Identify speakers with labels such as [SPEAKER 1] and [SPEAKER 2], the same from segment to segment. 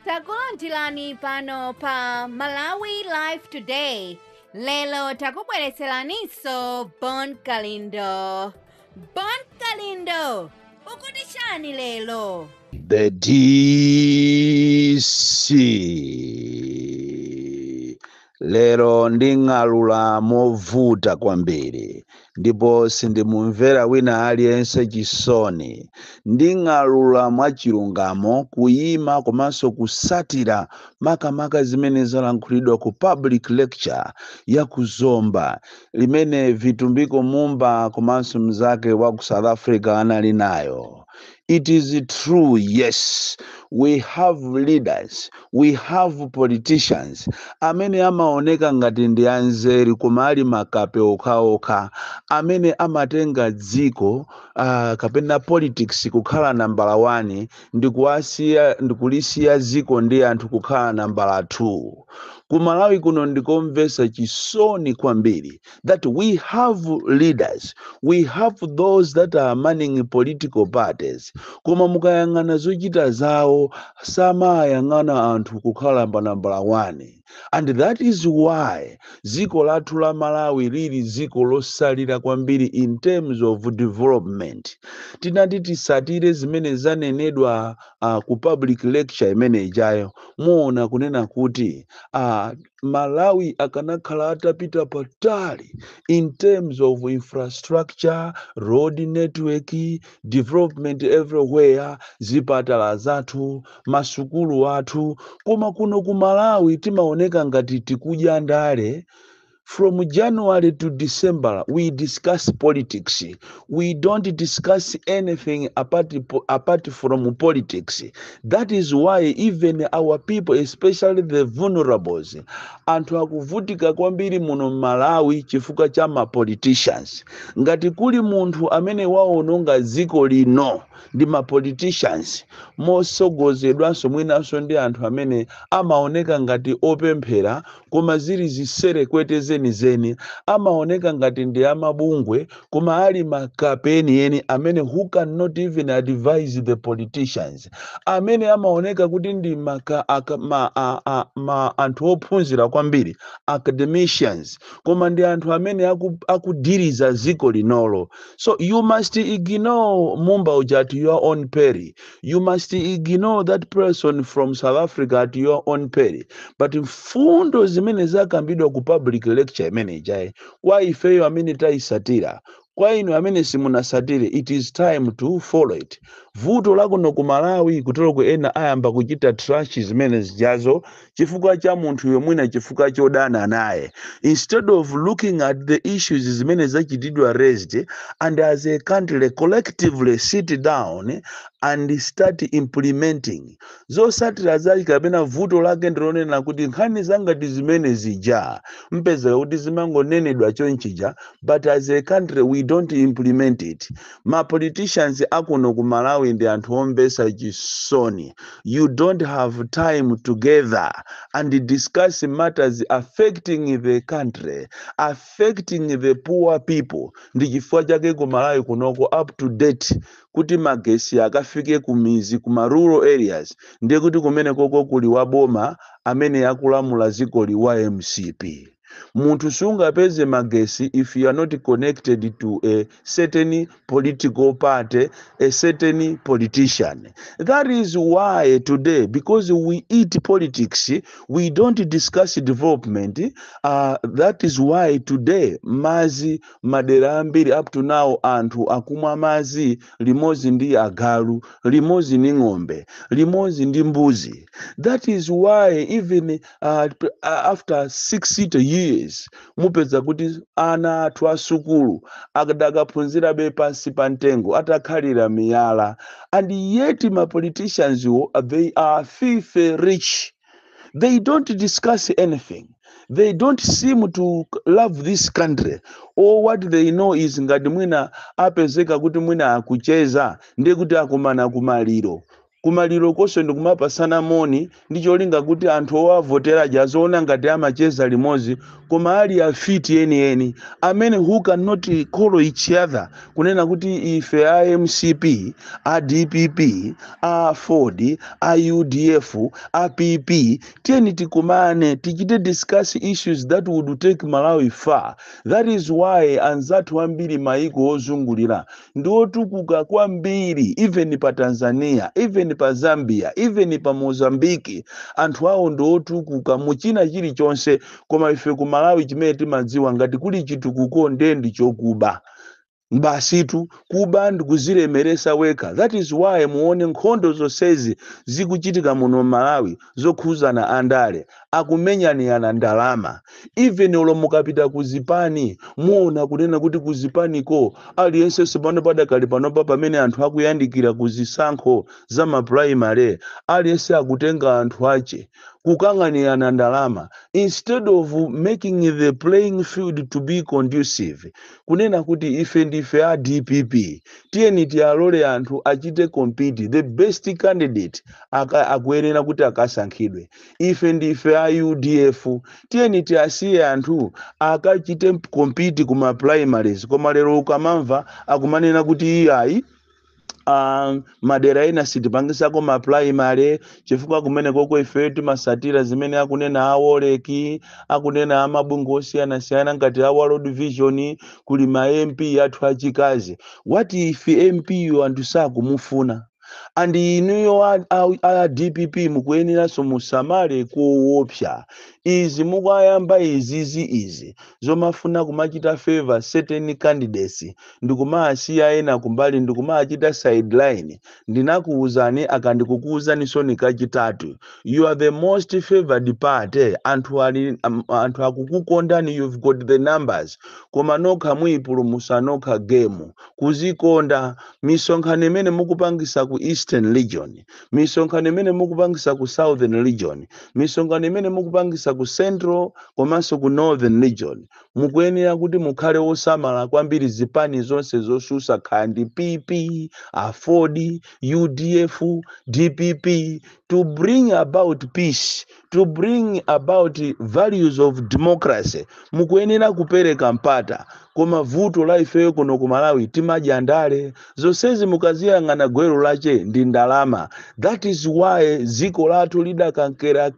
[SPEAKER 1] Takulantilani pano pa Malawi Live Today. Lelo takubweretseraniso Bon Kalindo. Bon Kalindo, ukutishani lelo?
[SPEAKER 2] The DC. Lero nding'alula movuta kwambiri, ndipo sindimumvera wina aliyense chisoni. Nding'alula mwachilungamo, kuyima komanso kusatira makamaka zimene zalankhulidwa ku public lecture ya kuzomba, limene Vitumbiko Mumba komanso mzake wa ku South Africa anali nayo. It is true, yes, we have leaders, we have politicians, amene amaoneka ngati ndi anzeru koma ali makape okhaokha, amene amatenga dziko kapena politics kukhala nambala 1 ndikulisiya dziko ndi anthu kukhala nambala 2. Kumalawi kuno ndikomvesa chisoni kwambiri that we have leaders, we have those that are manning political parties, koma mukayang'ana zochita zawo samayang'ana anthu kukhala pa nambala 1. And that is why dziko lathu la Malawi lili dziko losalira kwambiri in terms of development. Tinati tisatire zimene zanenedwa ku public lecture imene ijayo, muona kunena kuti Malawi akanakhala atapita patali in terms of infrastructure, road network, development everywhere, zipatala zathu, masukulu athu, koma kuno ku Malawi timaoneka ngati tikudya ndale. From January to December, we discuss politics. We don't discuss anything apart from politics. That is why even our people, especially the vulnerables, anthu akuvutika kwambiri muno Malawi chifukwa cha ma politicians. Ngati kuli munthu amene waononga dziko lino ndi ma politicians, mosogozedwanso mwinanso ndi anthu amene amaoneka ngati opemphera koma zili zisere kwete zenizeni, amaoneka ngati ndi amabungwe koma ali makapeni eni amene who cannot even advise the politicians, amene amaoneka kuti ndi anthu ophunzira kwambiri, academicians, koma ndi anthu amene akudiriza dziko linolo. So you must ignore Mumba uja at your own peril. You must ignore that person from South Africa at your own peril. But mfundo zimene zakambidwa ku public lecture imene ijaye, kwa ifeyo amene taisatira, kwa inu amene simunasatire, it is time to follow it. Vuto lakuno ku Malawi kutolo ena ayamba kuchita trash zimene zijazo chifukwa cha munthu yomwina chifukwa chodana naye, instead of looking at the issues zimene zachitidwa raised and as a country collectively sit down and start implementing. Zosatira zali kapena vuto lake ndilonena kuti nkhani zangati zimene zija mpeza kuti zimangonenedwa chonchija, but as a country we don't implement it. Ma politicians akuno ku Malawi ndi anthu ombesa chisoni. You don't have time together and discuss matters affecting the country, affecting the poor people. Ndi chifukwa chake ku Malawi kunoko up to date kuti magesi akafike kumizi kuma rural areas, ndiye kuti kumene koko kuli waboma amene yakulamula dziko liwa MCP. Muntu sungapeze magesi if you are not connected to a certain political party, a certain politician. That is why today, because we eat politics, we don't discuss development. That is why today, mazi madera ambiri up to now anthu akumwa mazi limozi ndi agalu, limozi ndi ng'ombe, limozi ndi mbuzi. That is why even after 60 years, mupeza kuti ana athu asukulu akadakaphunzira be pansi pa ntengo atakhalira miyala, and yet my politicians, they are filthy rich. They don't discuss anything. They don't seem to love this country. Or what they know is ngati mwina apezeka kuti mwina akucheza ndi kuti akumana kumaliro. kumaliro konse ndikumapasana moni ndi cholinga kuti anthu owavotera azoona ngati amacheza limodzi, koma ali afiti eni amene who cannot call each other kunena kuti ife a MCP, a DPP, a Ford, a UDF, a PP tiyeni tikumane tichite discuss issues that would take Malawi far. That is why anzathu ambiri maiko ozungulira ndi otukuka kwambiri, even pa Tanzania, even pa Zambia, even pa Mozambique, anthu awo ndi otukuka muchina chilichonse, koma ife ku Malawi chimene timadziwa ngati kuli chitukuko ndi chokuba. Mbasitu kuba ndikuzilemeresa weka. That is why muone nkhondo zonsezi zikuchitika muno Malawi zokhuzana andale akumenyana ndalama. Even olo mukapita kuzipani muona kunena kuti kuzipaniko aliyense sepano padakali panopa pamene anthu akuyandikira kuzisankho za ma primary aliyense akutenga anthu ache kukang'anirana ndalama instead of making the playing field to be conducive. Kunena kuti ife ndife a DPP tiyeni tiyalole anthu achite compete, the best candidate akuyenera kuti akasankhidwe. Ife ndife a UDF tiyeni tiyasiye anthu akachite compete kuma primaries, koma lero ukamamva akumanena kuti iyayi madera ena sitipangisako ma primary chifukwa kumene koko ife timasatira zimene akunena awoleki, akunena amabungu osiyana ngati a World Vision, kuli ma MP athu achikazi. What if MP yo anthu sakumufuna? And inuyo a DPP mukuyeneraso musamale kuopsa izi mukayamba izi zomafuna kumachita favor certain candidates ndikumasiya ena kumbali ndikumachita sideline. Ndinakuuzani akandikukuuzani soni kachitatu, you are the most favored party. Anthu akukukondani, you've got the numbers, koma nokha muipulumusa nokha game kuzikonda. Misonkhano imene mukupangisa ku Eastern Region, misonkhano imene mukupangisa ku Southern Region, misonkhano imene mukupangisa ku Central komanso ku Northern Region, mukuyenera kuti mukhale osamala kwambiri zipani zonse zosusa khandi PP, Ford, UDF, DPP, to bring about peace, to bring about values of democracy. Mukuyenera kupereka mpata, koma vuto la ifeyo kuno ku Malawi timadya ndale zonsezi mukaziyang'ana gwero lache ndi ndalama. That is why ziko lathu lidakankera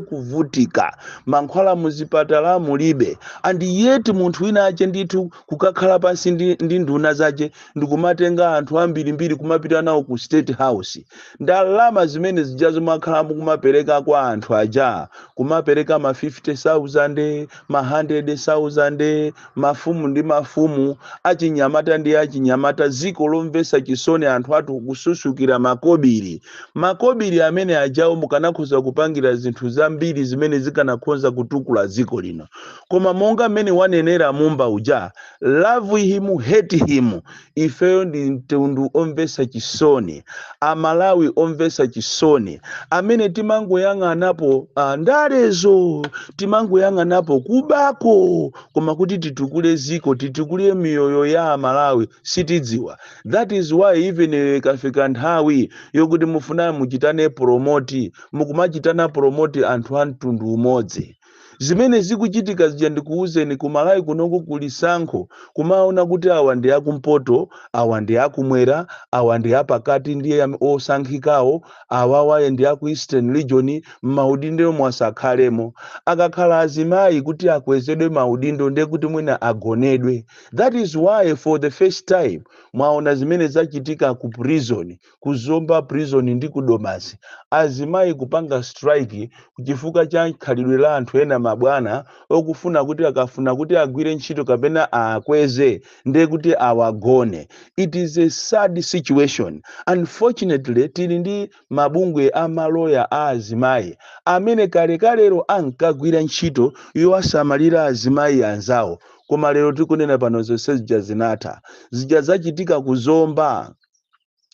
[SPEAKER 2] kuvutika, mankhwala muzipatala mulibe, and yet munthu wina ache ndithu kukakhala pansi ndi nduna zache ndikumatenga anthu ambirimbiri kumapita nawo ku State House. Ndalama zimene zijazo makhala mukumapereka kwa anthu aja, kumapereka ma 50,000, ma 100,000, mafumu ndi mafumu, achinyamata ndi achinyamata, ziko lomvesa chisoni anthu athu kususukira makobiri amene ajawo mukanakhoza kupangira zinthu zambiri zimene zikanakhoza kutukula ziko lino. Koma monga mmene wanenera mumba uja, love him, hate him, ifeyo ndi mtundu omvesa chisoni, Amalawi omvesa chisoni, amene timangoyang'anapo ndalezo, timangoyang'anapo kubako, koma kuti titukule ziko, titukule miyoyo ya Amalawi sitidziwa. That is why even kafika nthawi yokuti mufuna muchitane promote, mukumachitana promote anthu a mtundu umodzi. Zimene zikuchitika zija ndikuuzeni ku Malawi kunoko kuli sankho, kumaona kuti awa ndi akumpoto, awa ndi akumwera, awa ndi apakati ndiye osankhikawo, awawa ndi aku Eastern Region, maudindo mwasakhalemo. Akakhala azimayi kuti akwezedwe maudindo ndiye kuti mwina agonedwe. That is why for the first time mwaona zimene zachitika ku prison, kuzomba prison ndi kudomasi, azimayi kupanga strike kuchifuka cha khalidwe la anthu ena mabwana okufuna kuti akafuna kuti agwire ntchito kapena akweze ndiye kuti awagone. It is a sad situation. Unfortunately tili ndi mabungwe amaloya a azimayi amene kalero ankagwira ntchito yowasamalira azimayi anzawo, koma lero tikunena pano zonse zija zinatha, zija zachitika kuzomba.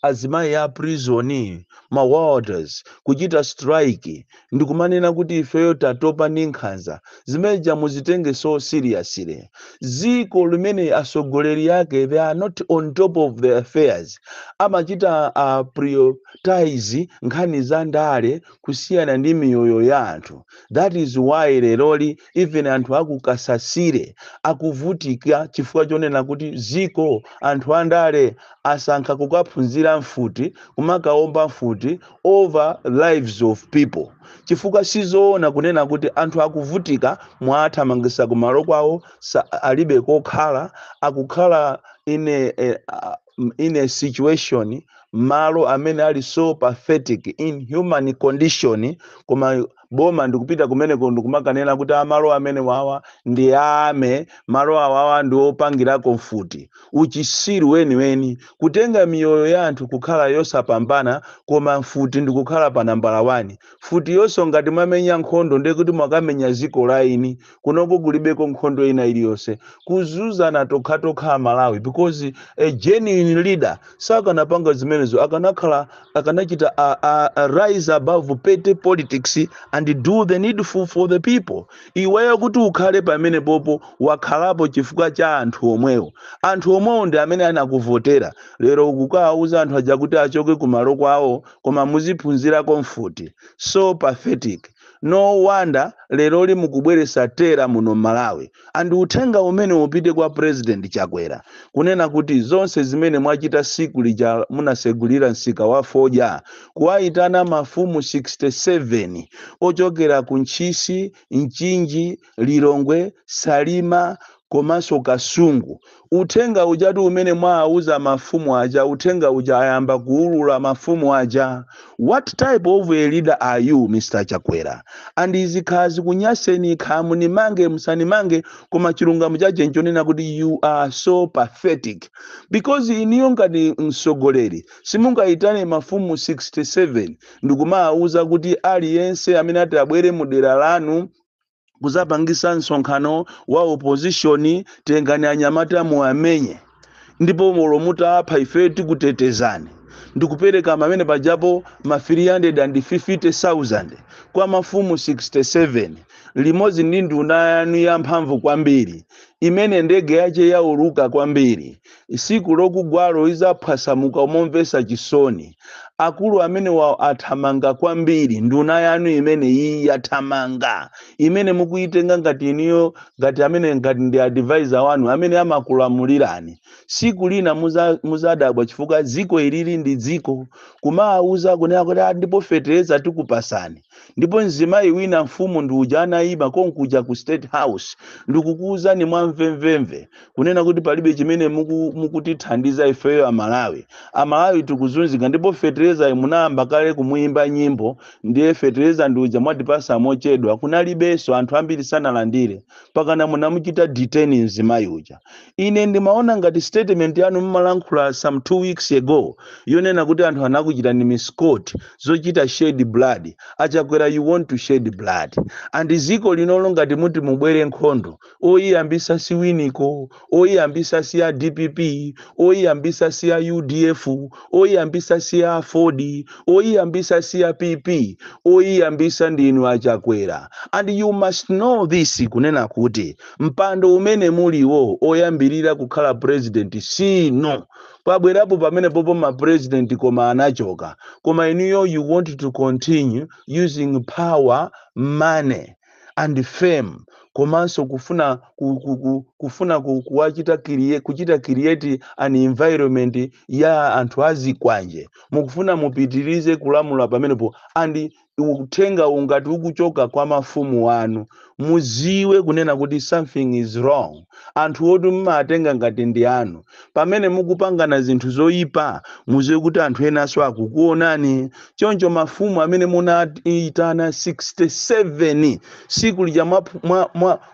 [SPEAKER 2] azimayi a prisoni ma warders kuchita strike ndikumanena kuti ifeyo tatopa ndi nkhanza zimeneja muzitenge so seriously. Ziko limene asogoleri yake they are not on top of the affairs, amachita prioritize nkhani za ndale kusiyana ndi miyoyo ya anthu. That is why leroli even anthu akukasasire akuvutika chifukwa chonena kuti ziko anthu andale asankha kukaphunzira mfuti kumakaomba mfuti over lives of people. Chifukwa sizoona kunena kuti anthu akuvutika mwathamangisa kumalo kwawo alibe kokhala, akukhala in a situation malo amene ali so pathetic in human condition, koma boma ndikupita kumeneko ndikumakanena kuti amalo amene wawa ndi ame malo awawa ndi opangirako mfuti. Uchisiru weniweni kutenga miyoyo ya anthu kukhala yosapambana, koma mfuti ndikukhala pa nambala 1. Futi yonso ngati mwamenya nkhondo ndikuti mwakamenya ziko laini kunoko kulibeko nkhondo ina iliyonse. Kuzuzana tokha Malawi because a genuine leader sakanapanga zimenezo akanachita a rise above petty politics and do the needful for the people. Iweyo kuti ukhale pamene popo wakhalapo chifukwa cha anthu omwewo. Anthu omwewo ndi amene anakuvotera. Lero ukukauza anthu aja kuti achoke kumalo kwawo koma muziphunzirako mfuti. So pathetic. No wonder leroli mukubweresa tera muno Malawi. And uthenga umene upite kwa President Chakwera kunena kuti zonse zimene mwachita siku lija munasegulira nsika wa Foja kuwaitana mafumu 67 ochokera ku Ntchisi, Nchinji, Lilongwe, Salima komanso Kasungu. Uthenga ujatu umene mwauza mafumu aja, uthenga uja ayamba kuulula mafumu aja. What type of a leader are you, Mr. Chakwera? And izikhazi kunyaseni khamu ni mange musani mange koma chilungamo chache nchonena kuti you are so pathetic. Because iniyo ngati msogoleri simungaitane mafumu 67 ndikumauza kuti aliyense amene ati abwere mu dera lanu kuzapangisa nsonkhano wa opposition tengani anyamata muamenye ndipo molomuta apa ife tikutetezani ndikupereka mamene pajapo ma 350,000 kwa mafumu 67 limodzi ndi nduna yanu ya mphamvu kwambiri imene ndege yache yauluka kwambiri siku lokugwalo izaphwasamuka umomvesa chisoni. Akulu amene wa athamanga kwambiri nduna yanu imene iyi yathamanga imene mukuitenga ngati iniyo ngati amene ngati ndi advisor wanu amene amakulamulirani. Siku lina muzadabwa chifukwa ziko ilili ndi ziko kumauza kunena kuti ndipo fetereza tikupasani ndipo nzimayi wina mfumu ndi uja anayima konkuja ku State House ndikukuza ni mwamvemvemve kunena kuti palibe chimene mukutithandiza ifeyo Amalawi tikuzunzika ndipo fetereza munayamba kale kumuimba nyimbo ndiye fetereza ndi uja mwatipasa mochedwa kunalibenso anthu ambiri sanalandire pakana munamuchita detain nzimayi uja. Ine ndimaona ngati statement yanu mmalankhula some 2 weeks ago yonena kuti anthu anakuchita ni miscourt zochita shed blood. Achakwera you want to shed blood and ziko linolo ngati muti mubwere nkhondo oyiyambisa si Winiko, oyiyambisa si ya DPP, oyiyambisa si ya UDF, oyiyambisa si ya Ford, oyiyambisa si ya PP, oyiyambisa ndinu Achakwera. And you must know this kunena kuti mpando umene muliwo oyambirira kukhala president sino pabwerapo pamene popo ma president koma anachoka koma inuyo you want to continue using power, money and fame komanso kufuna kuchita create an environment ya anthu azikwanje mukufuna mupitirize kulamula pamenepo and uthenga ungati ukuchoka kwa mafumu wanu muziwe kunena kuti something is wrong. Anthu oti mmatenga ngati ndi anu pamene mukupangana zinthu zoyipa muziwe kuti anthu enaso akukuonani. Choncho mafumu amene munaitana 67 siku lija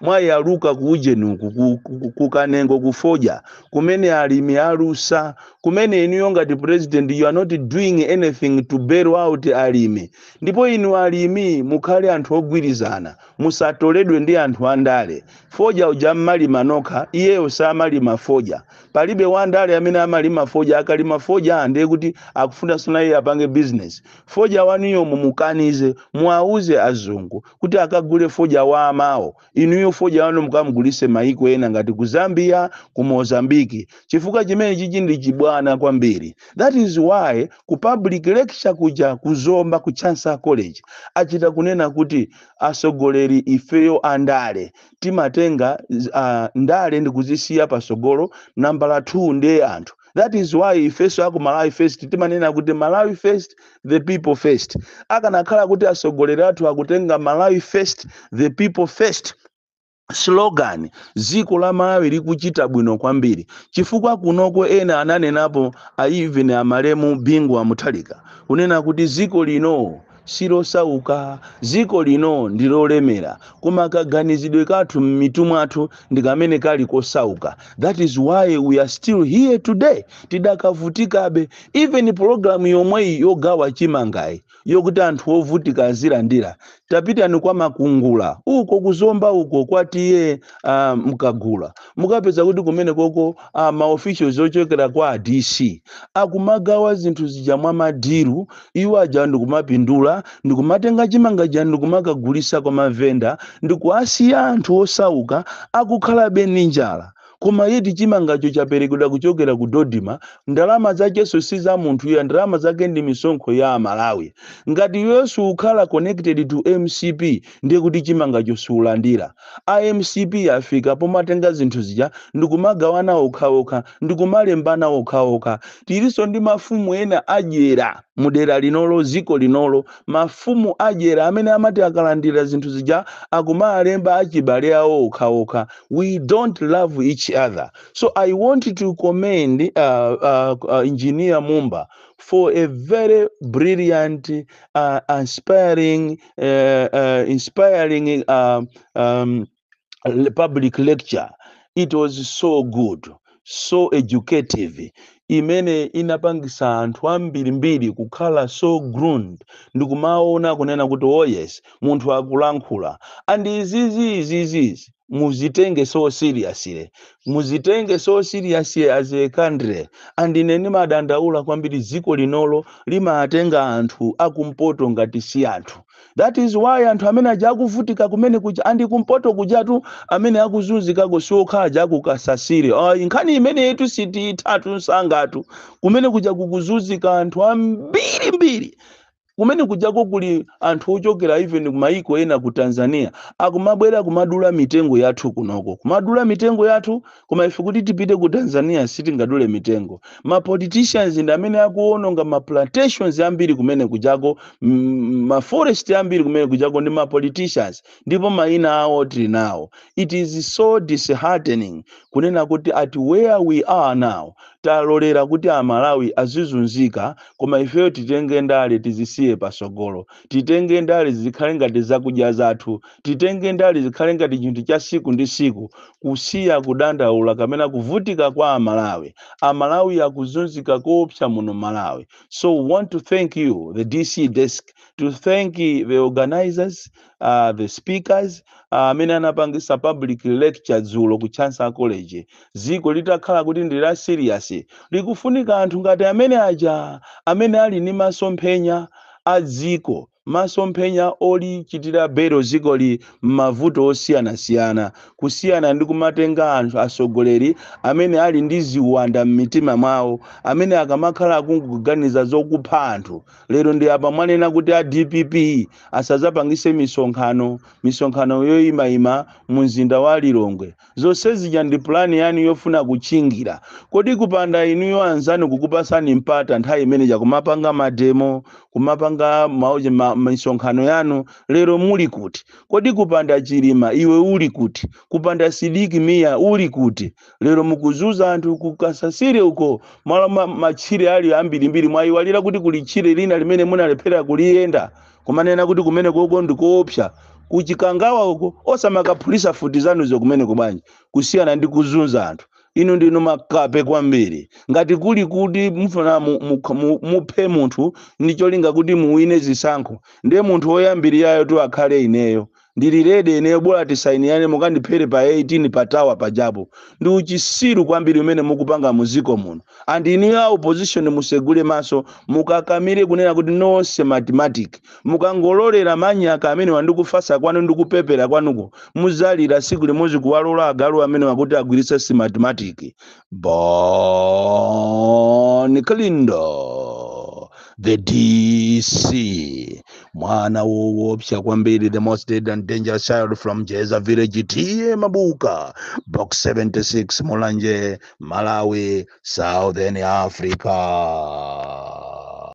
[SPEAKER 2] mwayaluka kuujenuku kukanengo kufoja kumene alimi alusa kumene inuyo ngati president you are not doing anything to bail out alimi ndipo inu alimi mukhale anthu ogwirizana musatoledwe ndi anthu andale. Foja uja mmalima nokha iyeyo samalima foja. Palibe wandale amene amalima foja, akalima foja ndiye kuti akufuna sona iye apange business. Foja waniyo mumukanize, muauze azungu kuti akagule foja wa amawo. Inuyo foja wanu mukamugulise maiko ena ngati ku Zambia, ku Mozambiki. Chifukwa chimene chichi ndi chibwana kwambiri. That is why ku public lecture kuja kuzomba ku Chancellor College achita kunena kuti asogoleri ifeyo andale timatenga ndale ndi kuzisiya pasogolo. Nambala 2 ndiye anthu. That is why ifeso aku Malawi first timanena kuti Malawi first, the people first. Akanakhala kuti asogoleri athu akutenga Malawi first, the people first slogan, ziko la Malawi likuchita bwino kwambiri. Chifukwa kunoko ena ananenapo even amalemu Bingwa Mutharika kunena kuti ziko lino silosauka, ziko lino ndilolemera, koma kaganizidwe kathu m'mitu mwathu ndikamene kali kosauka. That is why we are still here today. Tidakavutikabe. Even program yomweyi yogawa chimangai yokuti anthu ovutika azilandira. Tapita ni kwa Makungula uko kuzomba uko kwa tiye mkagula mukapeza kuti kumene koko maofficials ochokera kwa DC akumagawa zinthu zija mwa madiru. Iwo aja ndikumapindula ndikumatenga chimanga ja ndikumakagulisa kwa mavenda ndikuasiya anthu osauka akukhalabe ndi njala. Koma yeti chimangacho chaperekedwa kuchokera ku Dodima, ndalama zake si za munthu ya, ndalama zake ndi misonkho ya Malawi. Ngati Yesu ukhala connected to MCP ndiye kuti chimangacho siulandira. MCP afika pomatenga zinthu zija ndikumagawana okhaokha ndikumalembana okhaokha. Tiliso ndi mafumu ena ajera mudera linolo, ziko linolo, mafumu ajera amene amati akalandira zinthu zija akumalemba achibale awo okhaokha. We don't love each other. So I want to commend Engineer Mumba for a very brilliant, inspiring public lecture. It was so good, so educative. Imene inapangisa anthu ambirimbiri kukhala so groomed ndikumaona kunena kuti oh yes munthu akulankhula. And izizi muzitenge so seriously, muzitenge so seriously as a country. And ineni madandaula kwambiri ziko linolo limatenga anthu akumpoto ngati si anthu. That is why anthu amene aja akuvutika kumene kuja andi kumpoto kujatu amene akuzunzika gosokha aja kukasasire. Nkhani imene yetu siti itatu nsangatu kumene kuja kukuzunzika anthu ambirimbiri. Kumene kujako kuli anthu ochokera even kumaiko ena ku Tanzania akumabwera kumadula mitengo yathu kunoko. Kumadula mitengo yathu koma ife kuti tipite ku Tanzania sitingadule mitengo. Ma politicians ndi amene akuononga ma plantations ambiri kumene kujako, ma forest ambiri kumene kujako ndi ma politicians. Ndipo maina awo trinawo. It is so disheartening kunena kuti at where we are now talolera kuti Amalawi azizunzika koma ifeyo titenge ndale tizisiye pasogolo. Titenge ndale zikhale ngati zakudya zathu. Titenge ndale zikhale ngati chinthu cha siku ndi siku. Kusiya kudandaula kamena kuvutika kwa Amalawi. Amalawi akuzunzika koopsa muno Malawi. So we want to thank you, the DC desk, to thank the organizers, the speakers, amene anapangisa public lecture dzulo ku Chancellor College. Ziko litakhala kuti ndila serious. Likufunika anthu ngati amene aja amene ali ni masomphenya aziko, masomphenya oli chitira bero ziko li mavuto osiyana kusiyana ndi kumatenga anthu asogoleri amene ali ndi ziwanda m'mitima mwawo, amene akamakhala akungoganiza zokupha anthu. Lero ndi apa mwanena kuti a DPP asazapangise misonkhano yoyimayima mu mzinda wa Lilongwe. Zonse zija ndi plani yani yofuna kuchingira. Kodi kupanda inuyo anzanu kukupasani mpata nthawi imene jakumapanga mademo, kumapanga mauje misonkhano yanu, lero muli kuti? Kodi kupanda Chilima iwe uli kuti? Kupanda Sidiki Mia uli kuti? Lero mukuzuza anthu kukasasire uko machire ali ambirimbiri mwayiwalira kuti kuli chire lina limene munalephera kuliyenda. Kumanena kuti kumene koko ndikoopsa. Kuchikangawa uko osamakaphulisa futi zanu zo kumene kubanja kusiyana ndi kuzunza anthu. inu ndinu makape kwambiri ngati kuli kuti mufuna muphe munthu ndi cholinga kuti muwine zisankho ndiye munthu woyambirirayo tu akhale ineyo ndili rede ineyo bora tisainiyane mukandiphere pa 18 patawa pajapo ndi uchisiru kwambiri umene mukupanga muziko muno and inu ya opposition musegule maso mukakamire kunena kuti nonse mathematic mukangololera manyaka amene wandikufasa kwanu ndikupepera kwanuko muzalira siku limodzi kuwalola agalu amene wakuti agwiritsa si mathematic. Bon Kalindo, the DC, mwana woopsa kwambiri, the most dead and dangerous child from Jeza village, T.A. Mabuka, box 76, Mulanje, Malawi, Southern Africa.